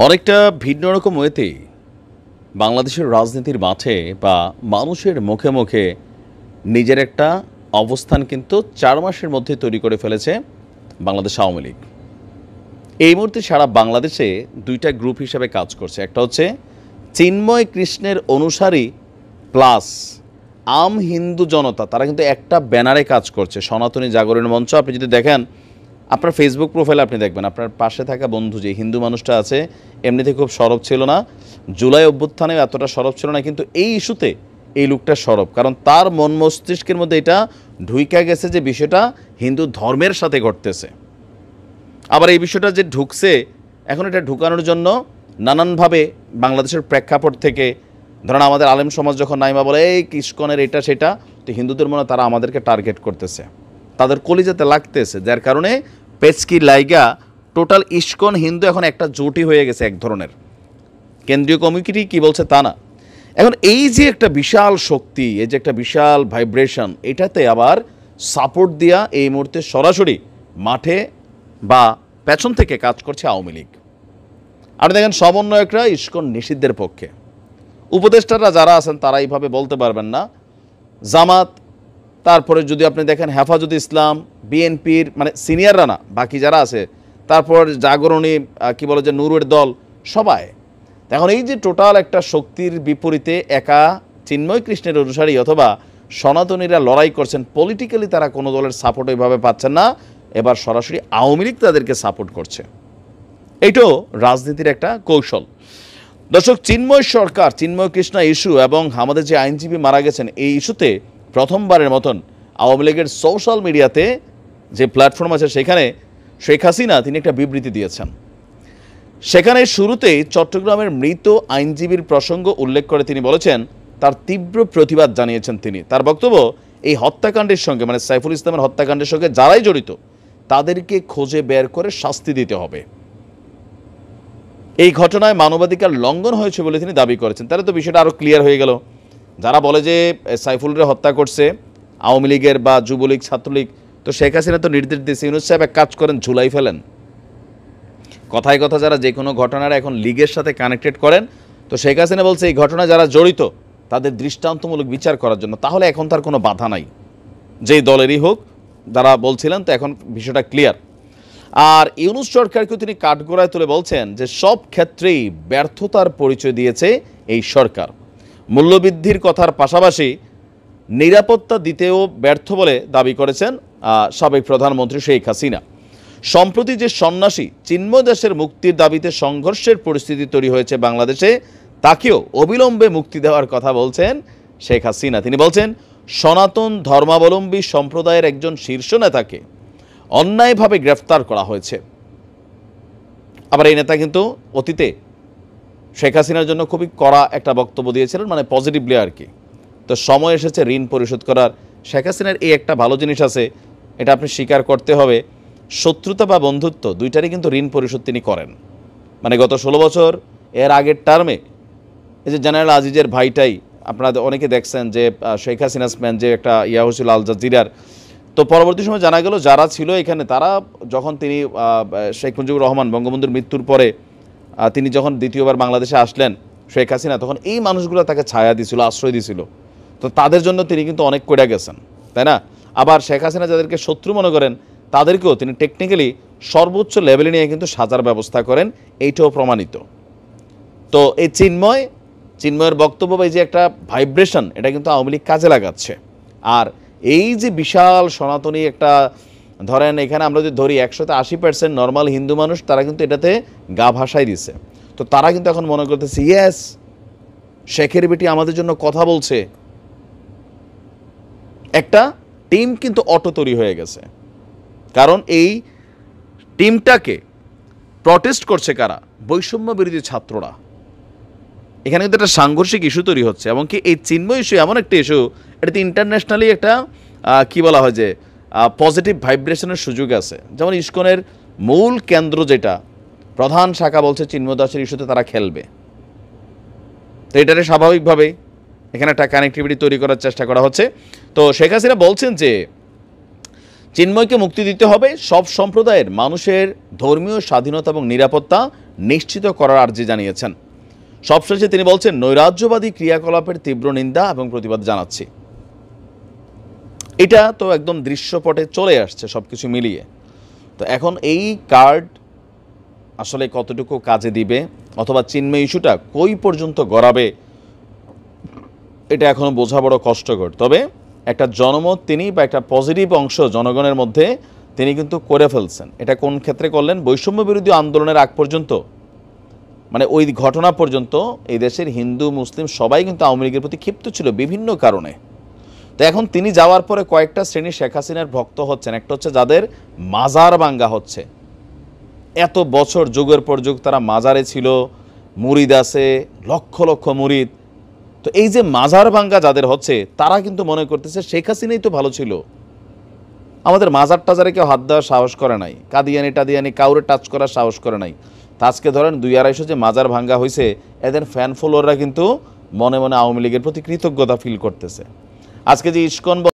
অনেকটা ভিন্ন রকম ওয়েতে বাংলাদেশের রাজনীতির মাঠে বা মানুষের মুখে মুখে নিজের একটা অবস্থান কিন্তু ৪ মাসের মধ্যে তৈরি করে ফেলেছে বাংলাদেশ আওয়ামী লীগ। এই মুহূর্তে সারা বাংলাদেশে দুইটা গ্রুপ হিসেবে কাজ করছে। একটা হচ্ছে চিন্ময় কৃষ্ণের অনুসারী প্লাস আম হিন্দু জনতা, তারা কিন্তু একটা ব্যানারে কাজ করছে, সনাতনী জাগরণ মঞ্চ। আপনি যদি দেখেন আপনার ফেসবুক প্রোফাইলে আপনি দেখবেন আপনার পাশে থাকা বন্ধু যে হিন্দু মানুষটা আছে এমনিতে খুব সরব ছিল না, জুলাই অভ্যুত্থানে এতটা সরব ছিল না, কিন্তু এই ইস্যুতে এই লোকটা সরব, কারণ তার মন মস্তিষ্কের মধ্যে এটা ঢুইকা গেছে যে বিষয়টা হিন্দু ধর্মের সাথে ঘটতেছে। আবার এই বিষয়টা যে ঢুকছে, এখন এটা ঢুকানোর জন্য নানানভাবে বাংলাদেশের প্রেক্ষাপট থেকে ধরেন আমাদের আলেম সমাজ যখন নাইমা বলে এই ইস্কনের এটা সেটা, তো হিন্দুদের মনে তারা আমাদেরকে টার্গেট করতেছে, তাদের কলিজাতে লাগতেছে, যার কারণে পেচকি লাইগা টোটাল ইস্কন হিন্দু এখন একটা জোটই হয়ে গেছে এক ধরনের। কেন্দ্রীয় কমিটি কি বলছে তা না, এখন এই যে একটা বিশাল শক্তি, এই যে একটা বিশাল ভাইব্রেশন, এটাতে আবার সাপোর্ট দিয়া এই মুহূর্তে সরাসরি মাঠে বা পেছন থেকে কাজ করছে আওয়ামী লীগ। আপনি দেখেন সমন্বয়করা ইস্কন নিষিদ্ধের পক্ষে, উপদেষ্টারা যারা আছেন তারা এইভাবে বলতে পারবেন না। জামাত, তারপরে যদি আপনি দেখেন হেফাজত ইসলাম, বিএনপির মানে সিনিয়ররা না, বাকি যারা আছে, তারপর জাগরণী কি বলে যে নুরের দল, সবাই। এখন এই যে টোটাল একটা শক্তির বিপরীতে একা চিন্ময় কৃষ্ণের অনুসারী অথবা সনাতনীরা লড়াই করছেন, পলিটিক্যালি তারা কোনো দলের সাপোর্ট ওইভাবে পাচ্ছেন না, এবার সরাসরি আওয়ামী লীগ তাদেরকে সাপোর্ট করছে। এইটাও রাজনীতির একটা কৌশল। দর্শক, চিন্ময় সরকার, চিন্ময় কৃষ্ণ ইস্যু এবং আমাদের যে আইনজীবী মারা গেছেন, এই ইস্যুতে প্রথমবারের মতন আওয়ামী লীগের সোশ্যাল মিডিয়াতে যে প্ল্যাটফর্ম আছে সেখানে শেখ হাসিনা তিনি একটা বিবৃতি দিয়েছেন। সেখানে শুরুতেই চট্টগ্রামের মৃত আইনজীবীর প্রসঙ্গ উল্লেখ করে তিনি বলেছেন তার তীব্র প্রতিবাদ জানিয়েছেন তিনি। তার বক্তব্য, এই হত্যাকাণ্ডের সঙ্গে মানে সাইফুল ইসলামের হত্যাকাণ্ডের সঙ্গে যারাই জড়িত তাদেরকে খুঁজে বের করে শাস্তি দিতে হবে। এই ঘটনায় মানবাধিকার লঙ্ঘন হয়েছে বলে তিনি দাবি করেছেন। তাহলে তো বিষয়টা আরও ক্লিয়ার হয়ে গেল। যারা বলে যে সাইফুলরে হত্যা করছে আওয়ামী লীগের বা যুবলীগ ছাত্রলীগ, তো শেখ হাসিনা তো নির্দেশ দিয়েছে ইউনূস সাহেব এক কাজ করেন, ঝুলাই ফেলেন। কথায় কথা যারা যে কোনো ঘটনার এখন লীগের সাথে কানেক্টেড করেন, তো শেখ হাসিনা বলছে এই ঘটনায় যারা জড়িত তাদের দৃষ্টান্তমূলক বিচার করার জন্য। তাহলে এখন তার কোনো বাধা নাই, যেই দলেরই হোক যারা বলছিলেন, তো এখন বিষয়টা ক্লিয়ার। আর ইউনূস সরকারকেও তিনি কাঠগড়ায় তুলে বলছেন যে সব ক্ষেত্রেই ব্যর্থতার পরিচয় দিয়েছে এই সরকার। মূল্যবৃদ্ধির কথার পাশাপাশি নিরাপত্তা দিতেও ব্যর্থ বলে দাবি করেছেন সাবেক প্রধানমন্ত্রী শেখ হাসিনা। সম্প্রতি যে সন্ন্যাসী চিন্ময় দাসের মুক্তির দাবিতে সংঘর্ষের পরিস্থিতি তৈরি হয়েছে বাংলাদেশে, তাকেও অবিলম্বে মুক্তি দেওয়ার কথা বলছেন শেখ হাসিনা। তিনি বলছেন সনাতন ধর্মাবলম্বী সম্প্রদায়ের একজন শীর্ষ নেতাকে অন্যায়ভাবে গ্রেফতার করা হয়েছে। আবার এই নেতা কিন্তু অতীতে শেখ হাসিনার জন্য খুবই কড়া একটা বক্তব্য দিয়েছিলেন, মানে পজিটিভলি আর কি। তো সময় এসেছে ঋণ পরিশোধ করার। শেখ হাসিনার এই একটা ভালো জিনিস আছে, এটা আপনি স্বীকার করতে হবে, শত্রুতা বা বন্ধুত্ব দুইটারই কিন্তু ঋণ পরিশোধ তিনি করেন। মানে গত 16 বছর এর আগের টার্মে এই যে জেনারেল আজিজের ভাইটাই আপনারা অনেকে দেখছেন যে শেখ হাসিনাস ম্যান যে একটা ইয়া হয়েছিল আল জাজিরার, তো পরবর্তী সময় জানা গেল যারা ছিল এখানে তারা যখন তিনি শেখ মুজিবুর রহমান বঙ্গবন্ধুর মৃত্যুর পরে তিনি যখন দ্বিতীয়বার বাংলাদেশে আসলেন শেখ হাসিনা, তখন এই মানুষগুলো তাকে ছায়া দিছিল, আশ্রয় দিছিল। তো তাদের জন্য তিনি কিন্তু অনেক কইরা গেছেন, তাই না? আবার শেখ হাসিনা যাদেরকে শত্রু মনে করেন তাদেরকেও তিনি টেকনিক্যালি সর্বোচ্চ লেভেলে নিয়ে কিন্তু সাজার ব্যবস্থা করেন, এইটাও প্রমাণিত। তো এই চিন্ময়ের বক্তব্য বা এই যে একটা ভাইব্রেশন, এটা কিন্তু আওয়ামী লীগ কাজে লাগাচ্ছে। আর এই যে বিশাল সনাতনী একটা, ধরেন এখানে আমরা যদি ধরি 180% নর্মাল হিন্দু মানুষ, তারা কিন্তু এটাতে গা ভাসাই দিছে। তো তারা কিন্তু এখন মনে করতেছে ইয়েস, শেখের বেটি আমাদের জন্য কথা বলছে। একটা টিম কিন্তু অটো তৈরি হয়ে গেছে, কারণ এই টিমটাকে প্রটেস্ট করছে কারা? বৈষম্য বিরোধী ছাত্ররা। এখানে কিন্তু একটা সাংঘর্ষিক ইস্যু তৈরি হচ্ছে, এবং কি এই চিন্ময় ইস্যু এমন একটা ইস্যু, এটাতে ইন্টারন্যাশনালি একটা কি বলা হয় যে পজিটিভ ভাইব্রেশনের সুযোগ আছে। যেমন ইস্কনের মূল কেন্দ্র যেটা প্রধান শাখা বলছে চিন্ময় দাসের ইস্যুতে তারা খেলবে, তো এটারে স্বাভাবিকভাবেই এখানে একটা কানেক্টিভিটি তৈরি করার চেষ্টা করা হচ্ছে। তো শেখ হাসিনা বলছেন যে চিন্ময়কে মুক্তি দিতে হবে, সব সম্প্রদায়ের মানুষের ধর্মীয় স্বাধীনতা এবং নিরাপত্তা নিশ্চিত করার আর্জি জানিয়েছেন। সবশেষে তিনি বলছেন, নৈরাজ্যবাদী ক্রিয়াকলাপের তীব্র নিন্দা এবং প্রতিবাদ জানাচ্ছি। এটা তো একদম দৃশ্যপটে চলে আসছে সবকিছু মিলিয়ে। তো এখন এই কার্ড আসলে কতটুকু কাজে দিবে অথবা চিন্ময় ইস্যুটা কই পর্যন্ত গড়াবে, এটা এখনো বোঝা বড় কষ্টকর। তবে একটা জনমত তিনি বা একটা পজিটিভ অংশ জনগণের মধ্যে তিনি কিন্তু করে ফেলছেন। এটা কোন ক্ষেত্রে করলেন? বৈষম্য বিরোধী আন্দোলনের আগ পর্যন্ত, মানে ওই ঘটনা পর্যন্ত এই দেশের হিন্দু মুসলিম সবাই কিন্তু আওয়ামী লীগের প্রতি ক্ষিপ্ত ছিল বিভিন্ন কারণে। তো এখন তিনি যাওয়ার পরে কয়েকটা শ্রেণী শেখ হাসিনার ভক্ত হচ্ছেন। একটা হচ্ছে যাদের মাজার ভাঙ্গা হচ্ছে, এত বছর যুগের পর যুগ তারা মাজারে ছিল, মুরিদ আছে লক্ষ লক্ষ মুরিদ। তো এই যে মাজার ভাঙ্গা যাদের হচ্ছে, তারা কিন্তু মনে করতেছে শেখ হাসিনাই তো ভালো ছিল, আমাদের মাজার টাজারে কেউ হাত দেওয়ার সাহস করে নাই, কাদিয়ানি টাদিয়ানি কাউরে টাচ করার সাহস করে নাই। তা আজকে ধরেন 200-250 যে মাজার ভাঙ্গা হয়েছে, এদের ফ্যান ফলোয়াররা কিন্তু মনে মনে আওয়ামী লীগের প্রতি কৃতজ্ঞতা ফিল করতেছে। আজকে যে ইস্কন